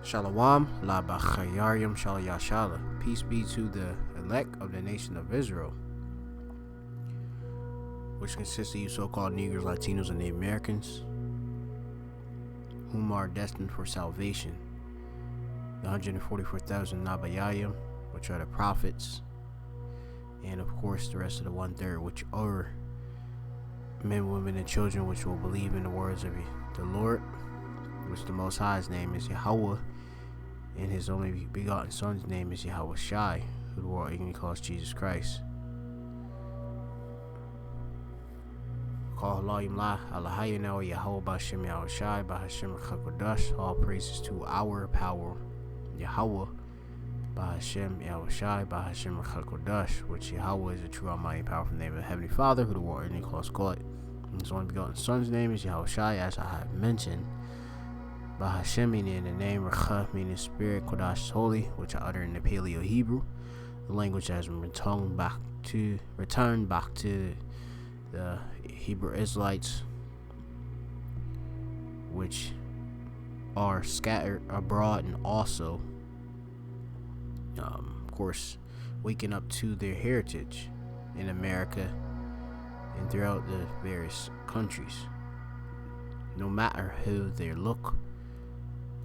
Shalom, la bachayarium shalayashala. Peace be to the elect of the nation of Israel, which consists of you so-called Negroes, Latinos, and Native Americans, whom are destined for salvation. The 144,000 Nabayayim, which are the prophets, and of course the rest of the 1/3, which are men, women, and children, which will believe in the words of the Lord, which the Most High's name is Yahweh, and his only begotten Son's name is Yahweh Shai, who the world ignorantly calls Jesus Christ. All praises to our power, Yahweh, Bahashem Yahweh Shai, Bahashem Chakodash, which Yahweh is a true almighty and powerful name of the Heavenly Father, who the world ignorantly calls God. And his only begotten Son's name is Yahweh Shai, as I have mentioned. Bahashem meaning the name, Recha meaning spirit, Kodash is holy, which I utter in the Paleo Hebrew, the language that has been returned back to the Hebrew Israelites, which are scattered abroad and also, of course, waking up to their heritage in America and throughout the various countries. No matter who they look,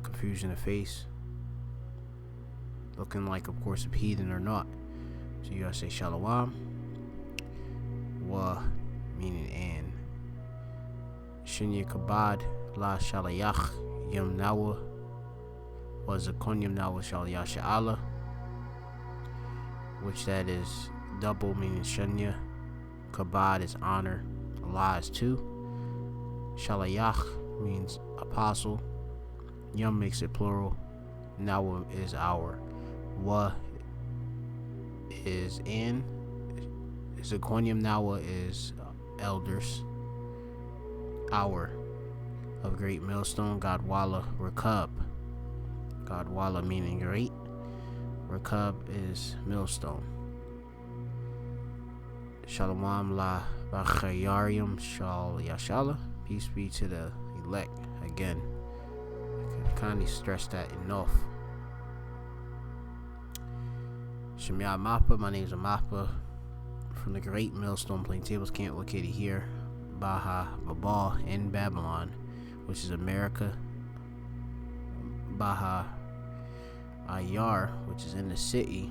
confusion of face, looking like, of course, a heathen or not. So you gotta say shalom, wa meaning and, shinya kabad la shalayach yam nawa was a konyam nawa shalayach Allah, which that is double meaning shanya, kabad is honor, Allah is two, shalayach means apostle, Yum makes it plural. Nawa is our. Wa is in. Zechonium Nawa is elders. Our of Great Millstone. Godwalla Rekub. Godwalla meaning great. Rekub is millstone. Shalom la bachayarium shal yashala. Peace be to the elect. Again, kindly stress that enough. Shemya Mappa, my name is Amappa from the Great Millstone Plaintables camp located here, Baha Babal in Babylon, which is America. Baha Ayar, which is in the city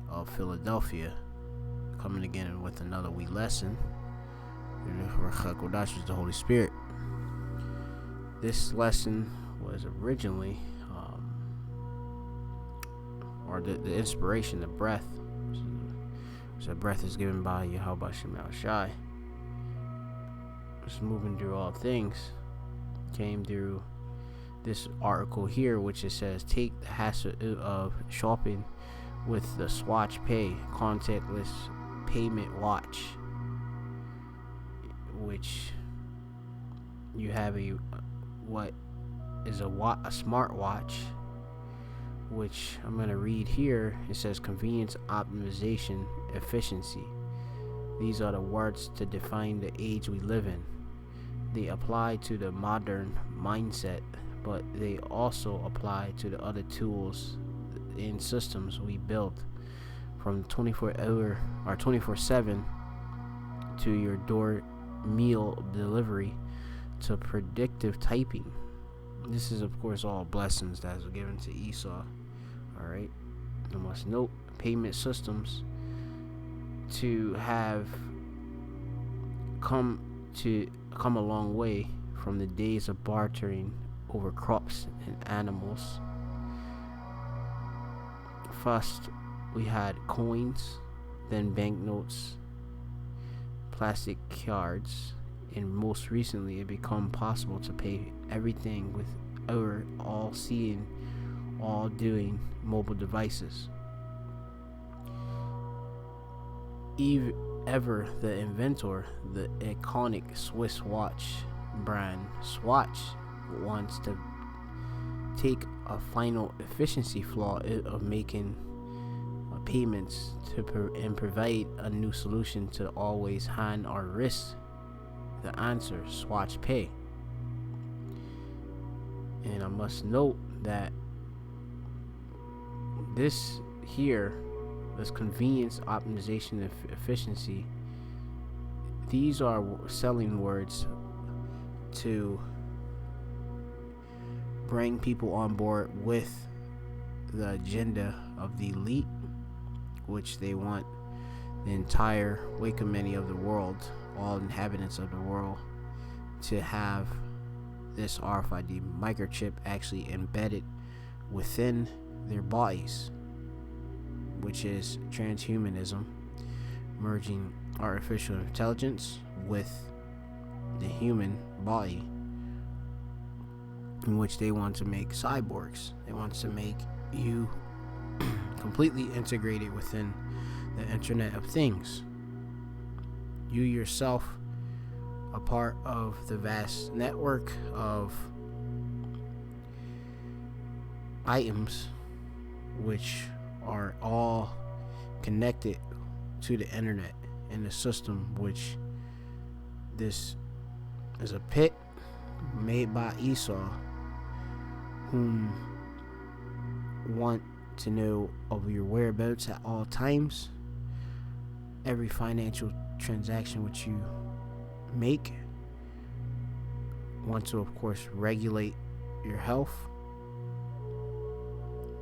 of Philadelphia. Coming again with another wee lesson. Kodash is the Holy Spirit. This lesson was originally, or the inspiration, the breath. So the breath is given by Yahweh Shemel Shai. Just moving through all things, came through this article here, which it says, take the hassle of shopping with the Swatch Pay contactless payment watch, which you have what is a smartwatch, which I'm going to read here. It says convenience, optimization, efficiency. These are the words to define the age we live in. They apply to the modern mindset, but they also apply to the other tools and systems we built, from 24-hour or 24/7 to your door meal delivery to predictive typing. This is, of course, all blessings that is given to Esau. Alright, you must note payment systems to have come a long way from the days of bartering over crops and animals. First, we had coins, then banknotes, plastic cards, and most recently it became possible to pay everything with our all-seeing, all-doing mobile devices. Ever the inventor, the iconic Swiss watch brand Swatch, wants to take a final efficiency flaw of making payments and provide a new solution to always hand or wrist. The answer, Swatch Pay. And I must note that this here, this convenience, optimization, and efficiency, these are selling words to bring people on board with the agenda of the elite, which they want the entire Wicomany of the world, all inhabitants of the world, to have this RFID microchip actually embedded within their bodies, which is transhumanism, merging artificial intelligence with the human body, in which they want to make cyborgs. They want to make you completely integrated within the Internet of Things. You yourself a part of the vast network of items which are all connected to the internet in the system, which this is a pit made by Esau, whom want to know of your whereabouts at all times, every financial transaction which you make, want to of course regulate your health,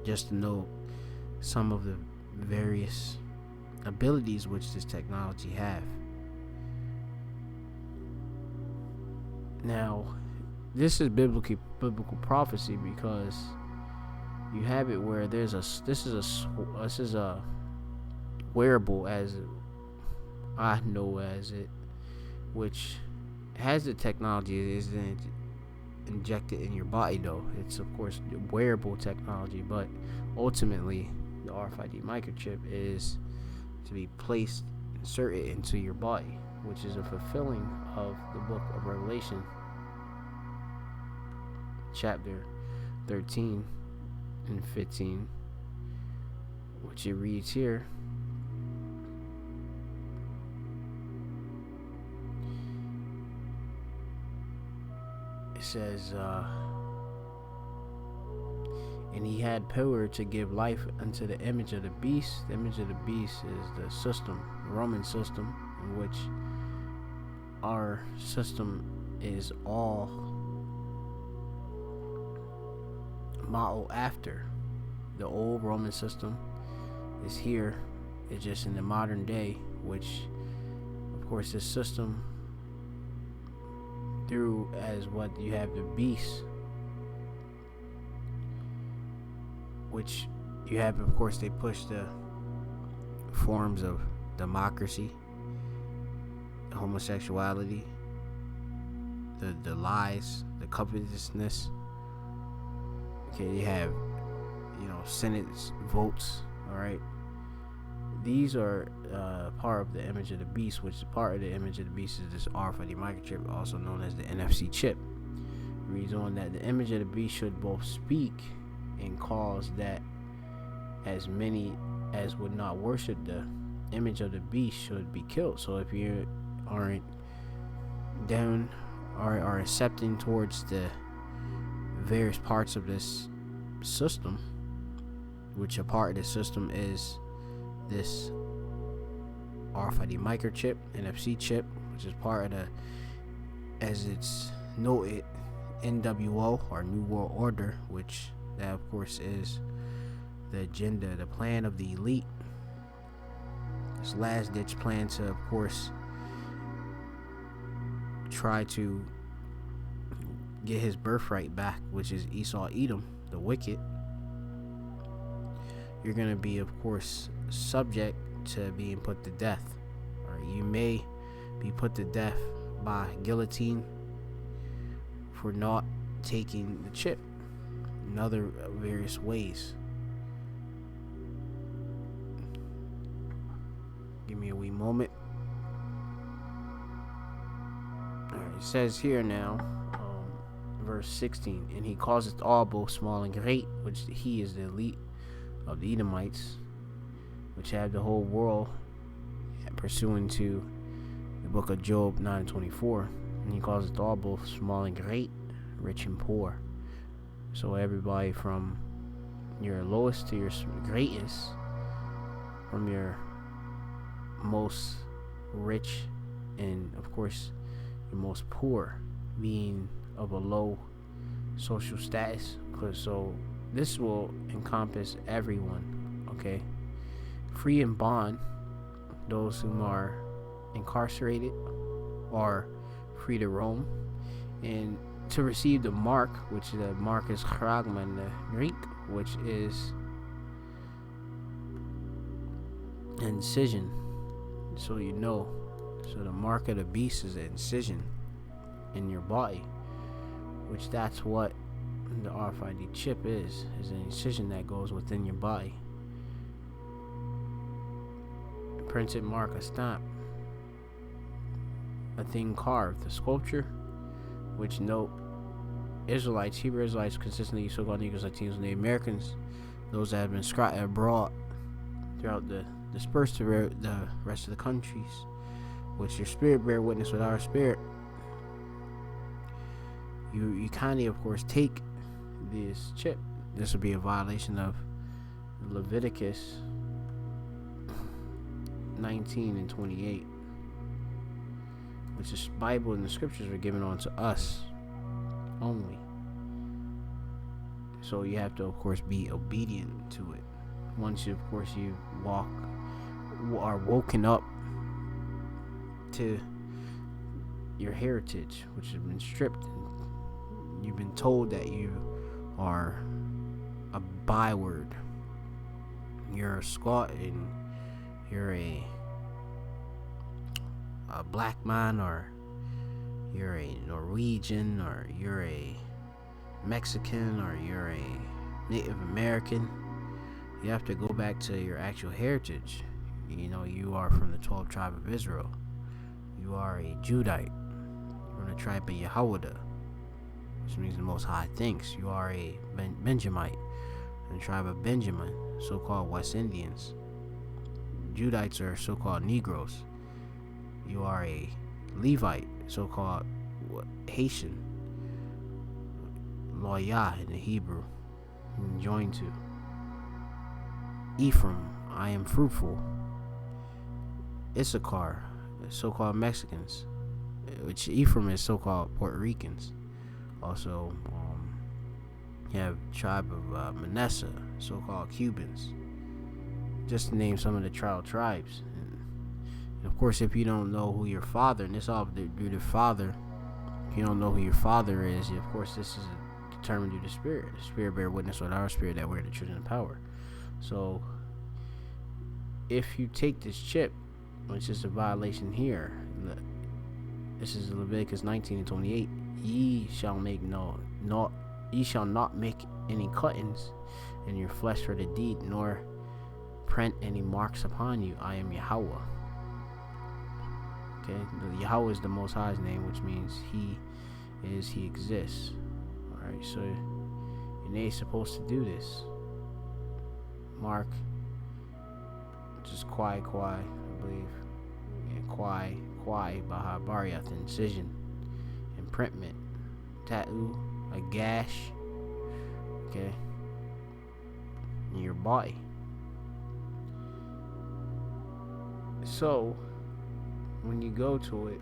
just to know some of the various abilities which this technology have. Now, this is biblical prophecy, because you have it where this is a wearable, as I know as it, which has the technology. It isn't injected in your body though. It's of course wearable technology, but ultimately the RFID microchip is to be placed, inserted into your body, which is a fulfilling of the book of Revelation, chapter 13 and 15, which it reads here. It says, and he had power to give life unto the image of the beast. The image of the beast is the system, the Roman system, in which our system is all modeled after. The old Roman system is here. It's just in the modern day, which of course this system, through as what you have the beast, which you have of course they push the forms of democracy, homosexuality, the lies, the covetousness. Okay, you have, Senate votes. All right, these are part of the image of the beast, which is part of the image of the beast is this RFID microchip, also known as the NFC chip. It reads on that the image of the beast should both speak and cause that as many as would not worship the image of the beast should be killed. So if you aren't down or are accepting towards the various parts of this system, which a part of the system is this RFID microchip, NFC chip, which is part of the, as it's noted, NWO or New World Order, which that of course is the agenda, the plan of the elite. This last ditch plan to of course try to get his birthright back, which is Esau Edom, the wicked. You're going to be of course subject to being put to death, or you may be put to death by guillotine for not taking the chip in other various ways. Give me a wee moment. Alright, it says here now, verse 16, and he causeth all, both small and great, which he is the elite of the Edomites, which have the whole world, pursuant to the book of Job 9:24. And he causeth all, both small and great, rich and poor, So everybody from your lowest to your greatest, from your most rich and of course your most poor, being of a low social status. So this will encompass everyone, okay? Free and bond, those whom are incarcerated are free to roam, and to receive the mark, which the mark is chragma in the Greek, which is incision. So you know, so the mark of the beast is an incision in your body, which that's what the RFID chip is an incision that goes within your body. A printed mark, a stamp, a thing carved, a sculpture, which note Israelites, Hebrew Israelites, consistently so-called Negroes, Latinos, and Native Americans, those that have been scattered abroad throughout the dispersed throughout the rest of the countries, which your spirit bear witness with our spirit. You kindly, of course, take this chip. This would be a violation of Leviticus 19 and 28, which is Bible and the scriptures were given unto us only. So you have to, of course, be obedient to it. Once you, of course, you are woken up to your heritage, which has been stripped, and you've been told that you are a byword, you're a Scot, and you're a black man, or you're a Norwegian, or you're a Mexican, or you're a Native American. You have to go back to your actual heritage. You know, you are from the 12th tribe of Israel. You are a Judite. You're from the tribe of Yehoiada, which means the Most High thinks. You are a Benjamite, from the tribe of Benjamin, so-called West Indians. Judites are so-called Negroes. You are a Levite, so-called Haitian, Loya in the Hebrew, joined to Ephraim, I am fruitful. Issachar, so-called Mexicans, which Ephraim is so-called Puerto Ricans. Also, you have tribe of Manasseh, so-called Cubans. Just to name some of the tribes. And of course, if you don't know who your father, and this all due to father, if you don't know who your father is, of course, this is determined through the spirit. The spirit bear witness with our spirit that we're the children of power. So, if you take this chip, which is a violation here, this is Leviticus 19 and 28. Ye shall not make any cuttings in your flesh for the deed, nor print any marks upon you. I am Yahweh. Okay, Yahweh is the Most High's name, which means He exists. All right, so and they supposed to do this. Mark, just Kwai, I believe. Yeah, Kwai, Baha Bariath, incision, imprintment, tattoo, a gash, okay, in your body. So, when you go to it,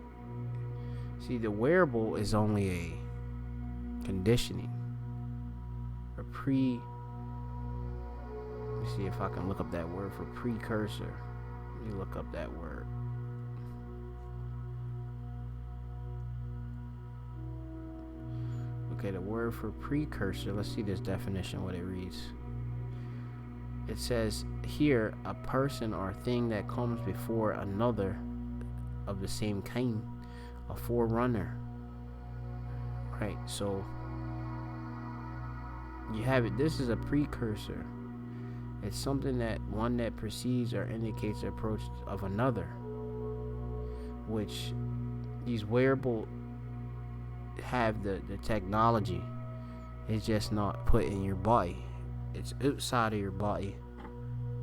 see, the wearable is only a conditioning, a let me see if I can look up that word for precursor. Let me look up that word. Okay, the word for precursor, let's see this definition, what it reads. It says here, a person or thing that comes before another of the same kind, a forerunner. Right, so you have it. This is a precursor. It's something that one that precedes or indicates the approach of another, which these wearable have the technology. It's just not put in your body. It's outside of your body,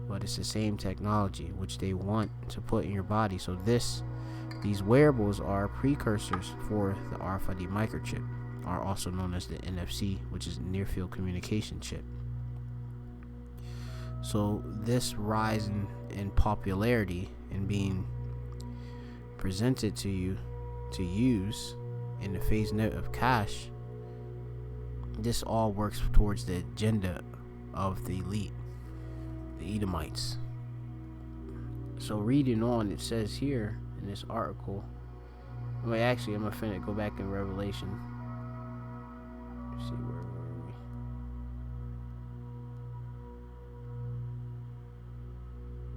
but it's the same technology which they want to put in your body. So these wearables are precursors for the RFID microchip. are also known as the NFC, which is near field communication chip. So this rise in popularity and being presented to you to use in the phase note of cash, this all works towards the agenda of the elite, the Edomites. So reading on, it says here in this article, wait, actually, I'm gonna go back in Revelation. Let's see, where were we?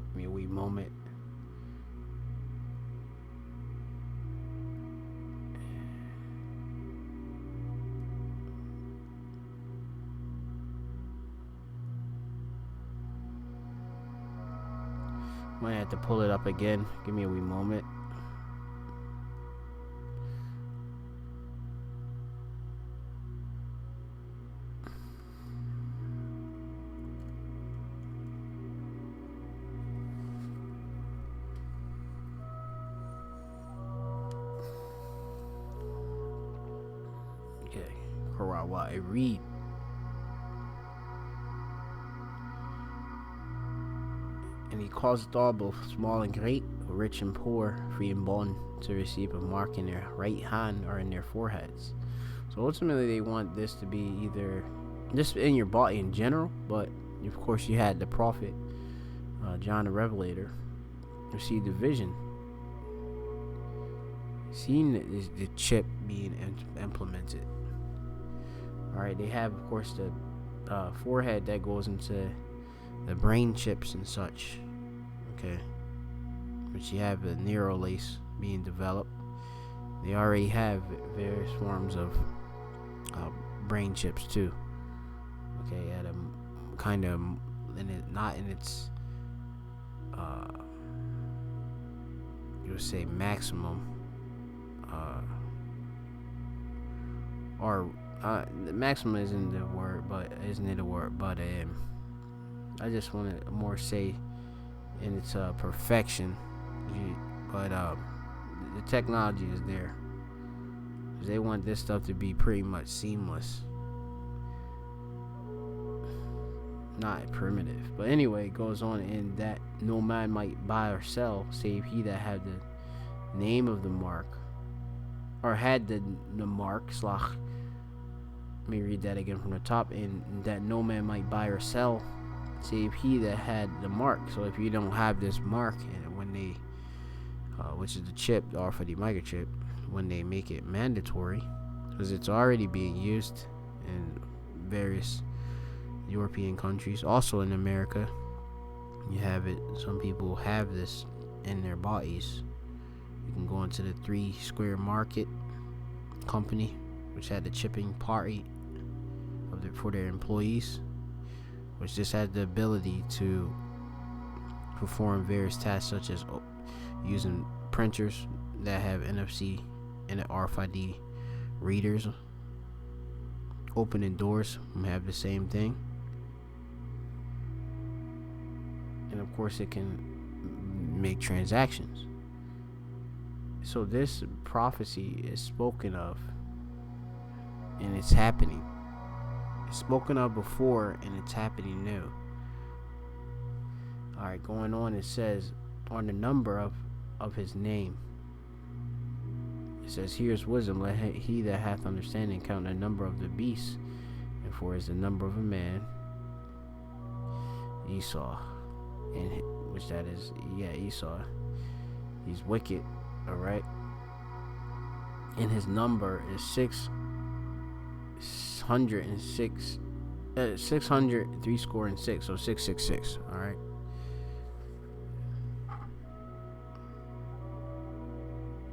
Give me a wee moment. Might have to pull it up again. Give me a wee moment. Okay, Karawa, I read. And he caused all, both small and great, rich and poor, free and bond, to receive a mark in their right hand or in their foreheads. So ultimately, they want this to be either just in your body in general, but of course, you had the prophet John the Revelator received a vision, seeing the chip being implemented. All right, they have, of course, the forehead that goes into the brain chips and such, okay, which you have the neural lace being developed. They already have various forms of brain chips too, okay, at a kind of, not in its you would say maximum, or the maximum isn't the word, but isn't it a word, but I just want to more say in its perfection, but the technology is there. They want this stuff to be pretty much seamless, not primitive. But anyway, it goes on in that no man might buy or sell save he that had the name of the mark, or had the mark, slach. Let me read that again from the top. And that no man might buy or sell save he that had the mark. So if you don't have this mark, and when they which is the chip, or for the microchip, when they make it mandatory, because it's already being used in various European countries, also in America, you have it. Some people have this in their bodies. You can go into the 3 Square Market company, which had the chipping party for their employees, which just had the ability to perform various tasks such as using printers that have NFC and RFID readers. Opening doors have the same thing, and of course it can make transactions. So this prophecy is spoken of, and it's happening. It's spoken of before, and it's happening now. Alright, going on, it says, on the number of his name. It says, here's wisdom, let he that hath understanding count the number of the beasts, and for is the number of a man, Esau. And which that is, Esau. He's wicked, alright? And his number is 606, 600, 3 score and 6, so 666, alright?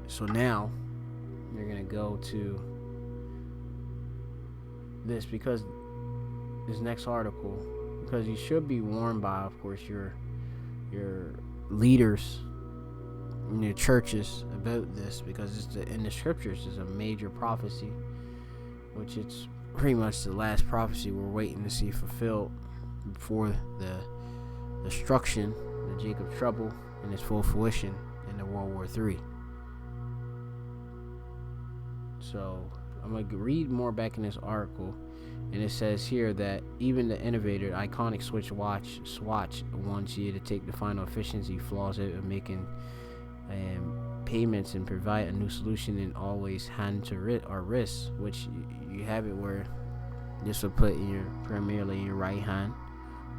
So now you're gonna go to this, because this next article, because you should be warned by, of course, your leaders in your churches about this, because it's in the scriptures is a major prophecy, which it's pretty much the last prophecy we're waiting to see fulfilled before the destruction, the Jacob trouble, and its full fruition in the World War III. So I'm gonna read more back in this article, and it says here that even the innovator, iconic Swatch wants you to take the final efficiency flaws out of making payments and provide a new solution, and always hand to wrist, which you have it where this will put in primarily in your right hand.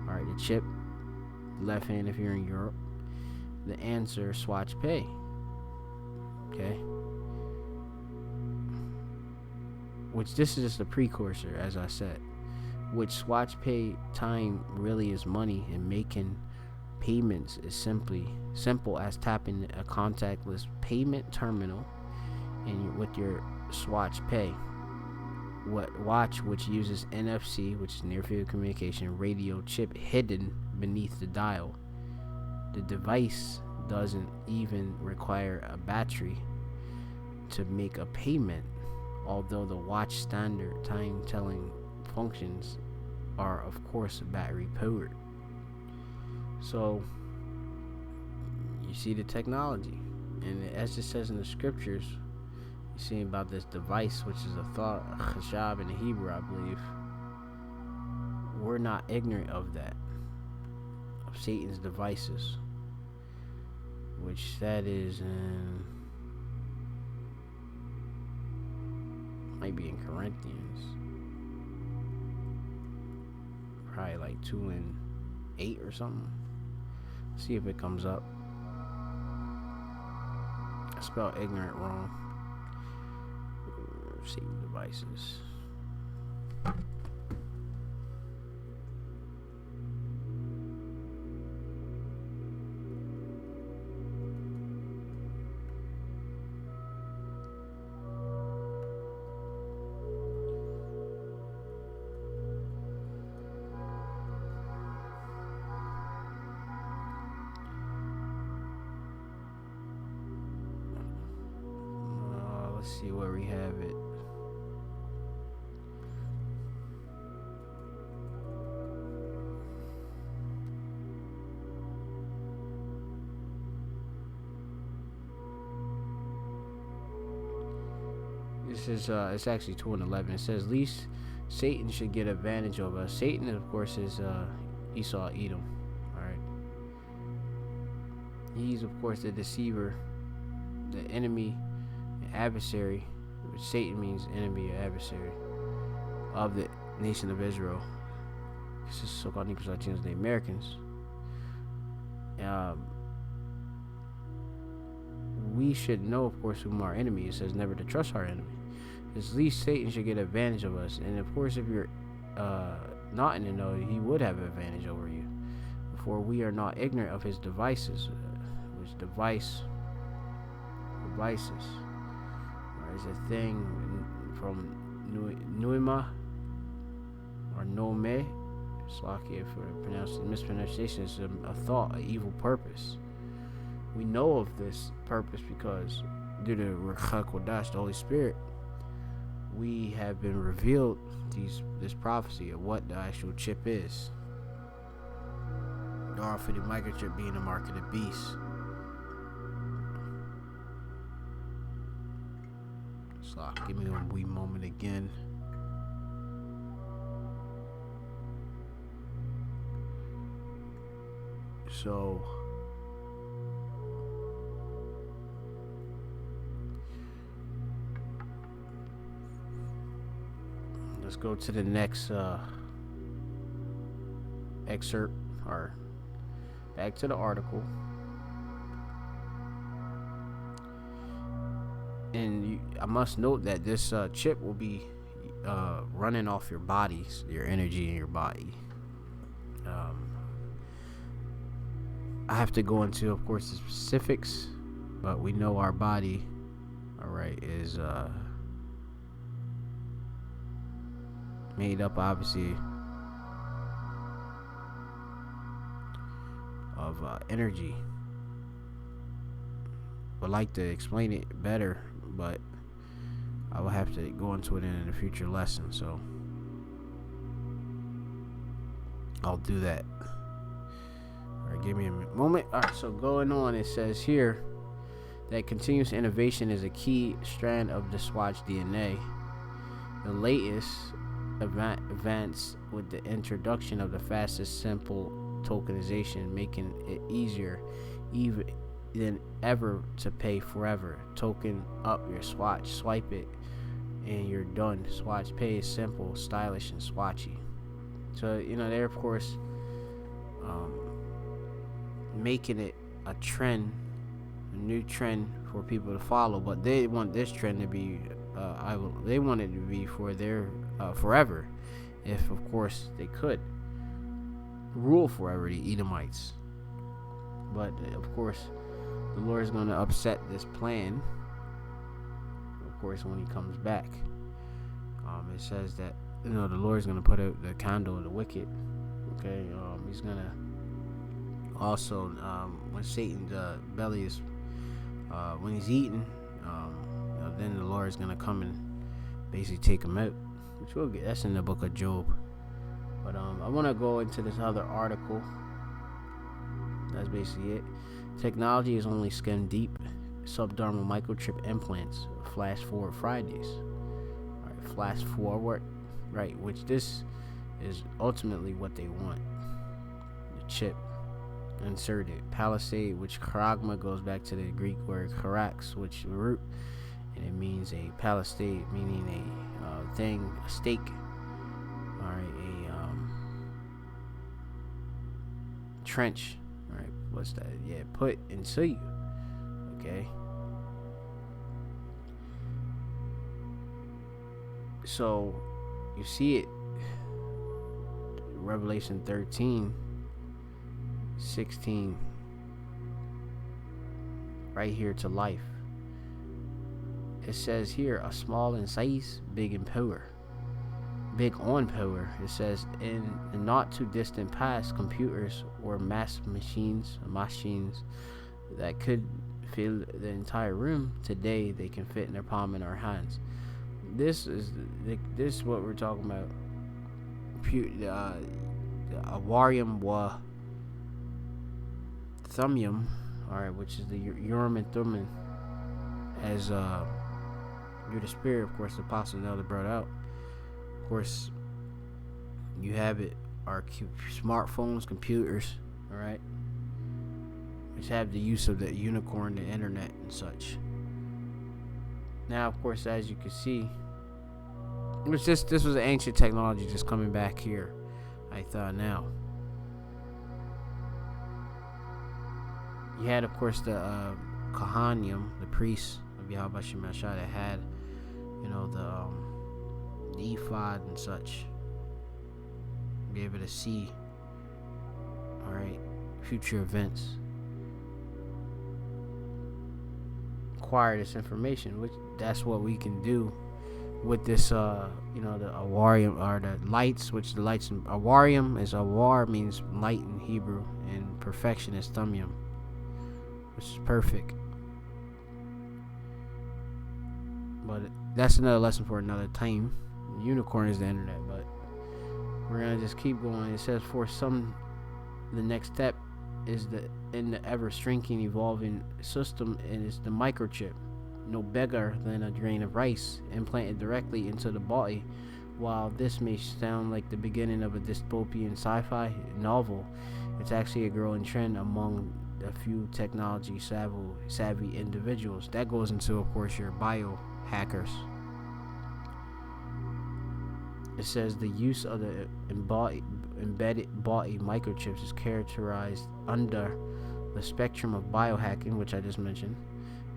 All right, the chip, left hand if you're in Europe. The answer, Swatch Pay. Okay. Which this is just a precursor, as I said. Which Swatch Pay time really is money, and making payments is simple as tapping a contactless payment terminal and with your Swatch Pay watch, which uses NFC, which is near field communication radio chip hidden beneath the dial. The device doesn't even require a battery to make a payment, although the watch standard time telling functions are of course battery powered. So you see the technology, and as it says in the scriptures, you see about this device, which is a thought, a chashab in the Hebrew, I believe. We're not ignorant of that, of Satan's devices, which that is in, might be in Corinthians, probably like 2:8 or something. See if it comes up. I spelled ignorant wrong. Satan devices. Let's see where we have it. This is it's actually 2:11. It says least Satan should get advantage of us. Satan, of course, is Esau, Edom. All right. He's of course the deceiver, the enemy, adversary, which Satan means enemy or adversary, of the nation of Israel. This is so-called Negroes, Latinos, the Americans. We should know, of course, whom our enemy is. It says never to trust our enemy. At least Satan should get advantage of us. And of course, if you're not in the know, he would have advantage over you. For we are not ignorant of his devices. Which devices is a thing from Nuima or Nome. Slakia for the mispronunciation. Is a thought, an evil purpose. We know of this purpose because due to Ruach HaKodesh, the Holy Spirit, we have been revealed this prophecy of what the actual chip is. The for the microchip being the mark of the beast. So give me a wee moment again. So let's go to the next excerpt, or back to the article. And I must note that this chip will be running off your bodies, your energy in your body. I have to go into, of course, the specifics, but we know our body, all right, is made up, obviously, of energy. Would like to explain it better, but I will have to go into it in a future lesson, so I'll do that. Alright, give me a moment. Alright, so going on, it says here that continuous innovation is a key strand of the Swatch DNA. The latest advance with the introduction of the fastest simple tokenization, making it easier even than ever to pay forever. Token up your swatch, swipe it, and you're done. Swatch Pay is simple, stylish, and swatchy. So, they're of course making it a trend, a new trend for people to follow, but they want this trend to be they want it to be for their forever, if of course they could rule forever, the Edomites. But of course the Lord is going to upset this plan, of course, when he comes back. It says that the Lord is going to put out the candle of the wicked. Okay, he's going to also when Satan's belly is when he's eating, then the Lord is going to come and basically take him out, which we'll get. That's in the book of Job. But I want to go into this other article. That's basically it. Technology is only skin deep. Subdermal microchip implants. Flash forward Fridays. All right, flash forward, right? Which this is ultimately what they want. The chip inserted. Palisade, which charagma goes back to the Greek word charax, which root, and it means a palisade, meaning a thing, a stake. All right, a trench. All right, what's that? Yeah, put into you. Okay. So you see it, Revelation 13, 16, right here to life. It says here, a small in size, big in power. Big on power. It says, in the not too distant past, computers or mass machines that could fill the entire room, today they can fit in their palm in our hands. This is what we're talking about. Awarium wa Thummim, alright, which is the Urim and Thummim, as you're the spirit, of course, the apostle and elder brought out. Of course, you have it, our smartphones, computers, alright, which have the use of the unicorn, the internet, and such. Now, of course, as you can see, this was ancient technology just coming back here, I thought. Now you had, of course, the Kahanium, the priests of Yahweh Shemashah, that had, the ephod and such. Be able to see, all right, future events, acquire this information, which that's what we can do with this, the Awarium, or the lights, which the lights in Awarium is, Awar means light in Hebrew, and perfection is Thummim, which is perfect. But that's another lesson for another time. The unicorn is the internet, but we're gonna just keep going. It says, for some, the next step is in the ever shrinking, evolving system, and it's the microchip. No bigger than a grain of rice, implanted directly into the body. While this may sound like the beginning of a dystopian sci-fi novel, it's actually a growing trend among a few technology savvy individuals. That goes into, of course, your biohackers. It says the use of the embedded body microchips is characterized under the spectrum of biohacking, which I just mentioned,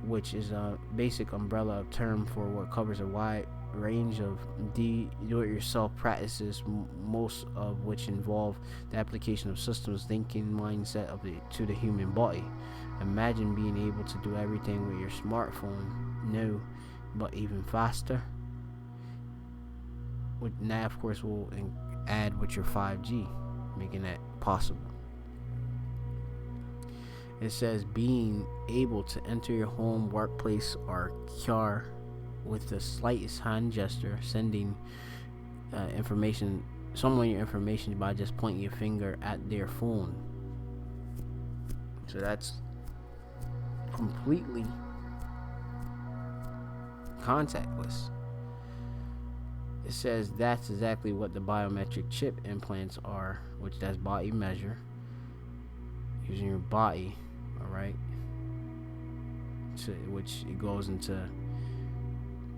which is a basic umbrella term for what covers a wide range of do-it-yourself practices, most of which involve the application of systems thinking mindset to the human body. Imagine being able to do everything with your smartphone, but even faster. Now, of course, we'll add with your 5G, making that possible. It says being able to enter your home, workplace, or car with the slightest hand gesture, sending someone your information by just pointing your finger at their phone. So that's completely contactless. It says that's exactly what the biometric chip implants are, which that's body measure using your body, all right, which it goes into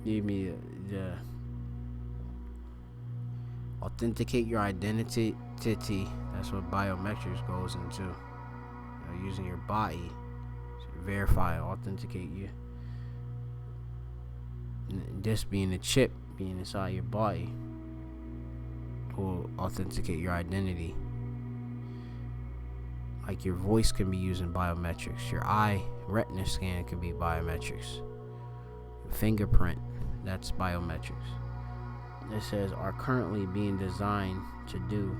give me the authenticate your identity. That's what biometrics goes into, using your body to verify, authenticate you. And this being a chip being inside your body will authenticate your identity. Like your voice can be using biometrics, your eye retina scan can be biometrics, fingerprint, that's biometrics. It says are currently being designed to do.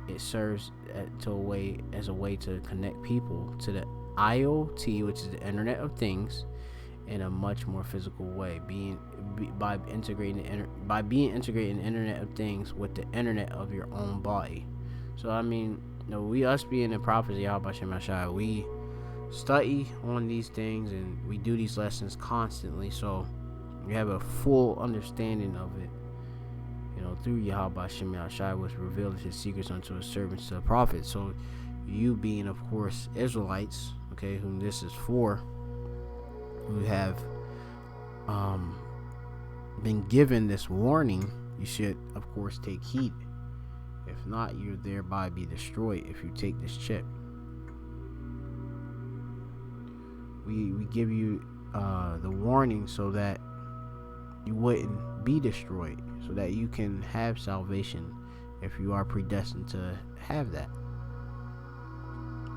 It serves as a way to connect people to the IoT, which is the Internet of Things, in a much more physical way, by being integrating the Internet of Things with the Internet of your own body. So I mean, us being the prophets of Yahweh Shem Hashai, we study on these things and we do these lessons constantly, so we have a full understanding of it. Through Yahweh Shem Hashai was revealed his secrets unto his servants, to the prophets. So you being, of course, Israelites, okay, whom this is for, who have been given this warning, you should, of course, take heed. If not, you'll thereby be destroyed if you take this chip. We give you the warning so that you wouldn't be destroyed, so that you can have salvation if you are predestined to have that.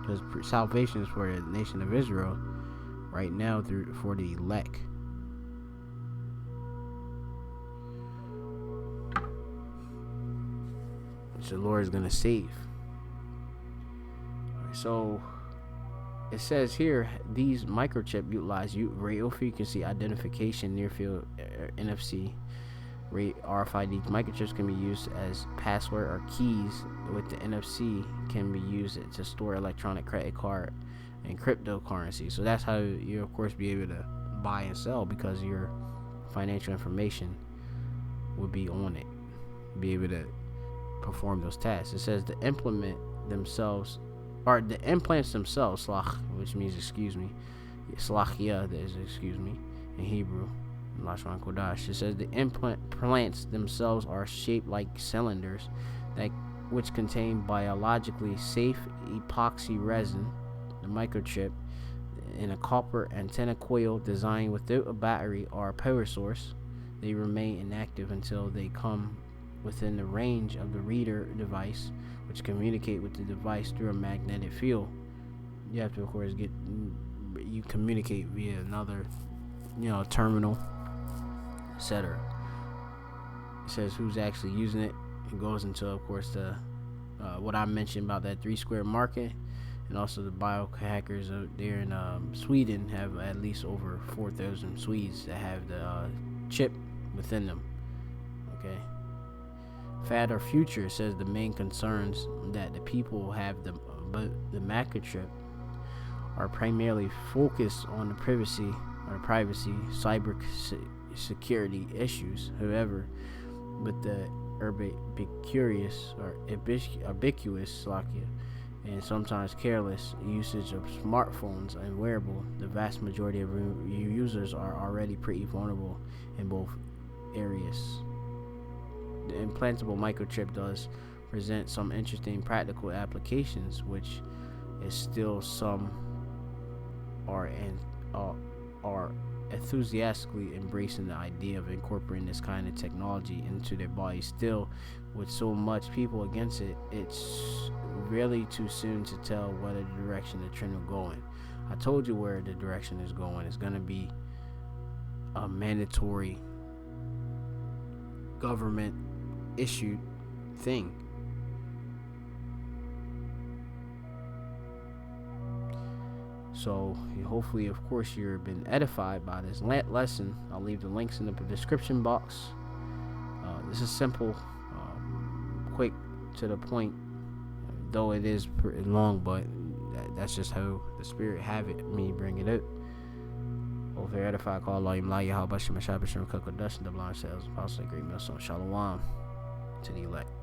Because salvation is for the nation of Israel right now, for the elect. Which the Lord is going to save. So it says here, these microchip utilize radio frequency identification, near field NFC, RFID. Microchips can be used as password or keys. With the NFC, can be used to store electronic credit card and cryptocurrency. So that's how you, of course, be able to buy and sell, because your financial information would be on it, be able to perform those tasks. It says the implants themselves, which means slachia, that is excuse me in Hebrew, Lashon Kodash. It says the implants themselves are shaped like cylinders which contain biologically safe epoxy resin, the microchip, in a copper antenna coil designed without a battery or a power source. They remain inactive until they come within the range of the reader device, which communicate with the device through a magnetic field. You have to, of course, you communicate via another, terminal, etc. It says who's actually using it. It goes into, of course, the what I mentioned about that 3 square market, and also the biohackers out there in Sweden have at least over 4,000 Swedes that have the chip within them. Okay. Fad or future says the main concerns that the people have the microchip are primarily focused on the privacy, cyber security issues. However, with the ubiquitous and sometimes careless usage of smartphones and wearable, the vast majority of users are already pretty vulnerable in both areas. The implantable microchip does present some interesting practical applications, which is still some are enthusiastically embracing the idea of incorporating this kind of technology into their bodies. Still, with so much people against it, it's really too soon to tell whether the direction the trend will go in. I told you where the direction is going. It's going to be a mandatory government issued thing. So hopefully, of course, you've been edified by this lesson. I'll leave the links in the description box. This is simple, quick, to the point, though it is pretty long, but that's just how the Spirit have it, me bring it out. Both edify, call Allah, Yahweh, Bashim, Shabbat, Shem, Cook, Dustin, the blind cells, Apostle, Great Millstone, Shalom to the elect.